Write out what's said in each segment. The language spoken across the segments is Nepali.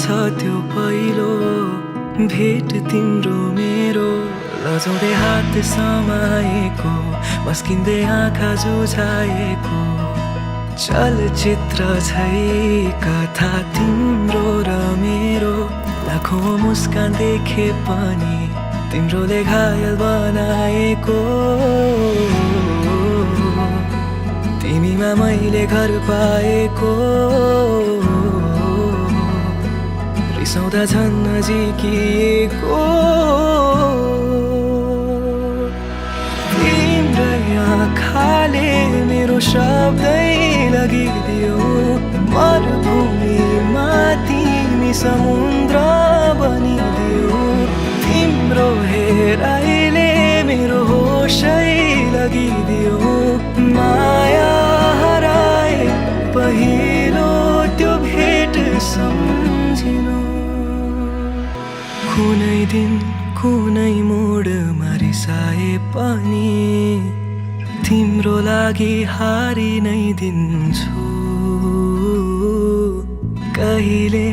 त्यो पहिलो भेट तिम्रो मेरो, लजाउँदै हात समाएको, मस्किँदै आँखा जुझाएको, चलचित्र झै कथा तिम्रो र मेरो। लाखौं मुस्कान देखे पनि तिम्रोले घायल बनाएको, तिमीमा मैले घर पाएको, रिसाउँदा झन् नजिकिएको। तिम्रै आँखाले मेरो शब्दै लगिदियो, मरुभूमिमा तिमी समुद्र बनिदियो। तिम्रो हेराइले मेरो होसै लगिदियो, माया हराए पहिलो त्यो भेट सम्झिनु। कुनै दिन कुनै मोडमा रिसाए पनि तिम्रो लागि हारि नै दिन्छु। कहिले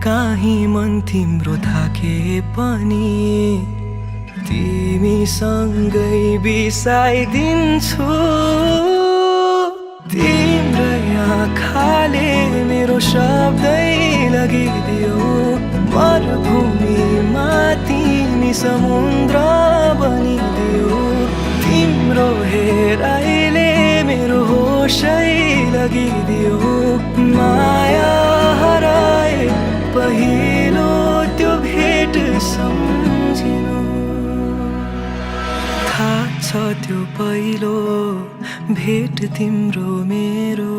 काहीँ मन तिम्रो थाके पनि तिमीसँगै बिसाइदिन्छु। तिम्रै आँखाले मेरो शब्दै लगिदियो, मरुभूमिमा तिमी समुद्र बनिदियो। तिम्रो हेराइले मेरो होसै लगिदियो, माया हराए पहिलो त्यो भेट सम्झिनु। थाहा छ त्यो पहिलो भेट तिम्रो मेरो।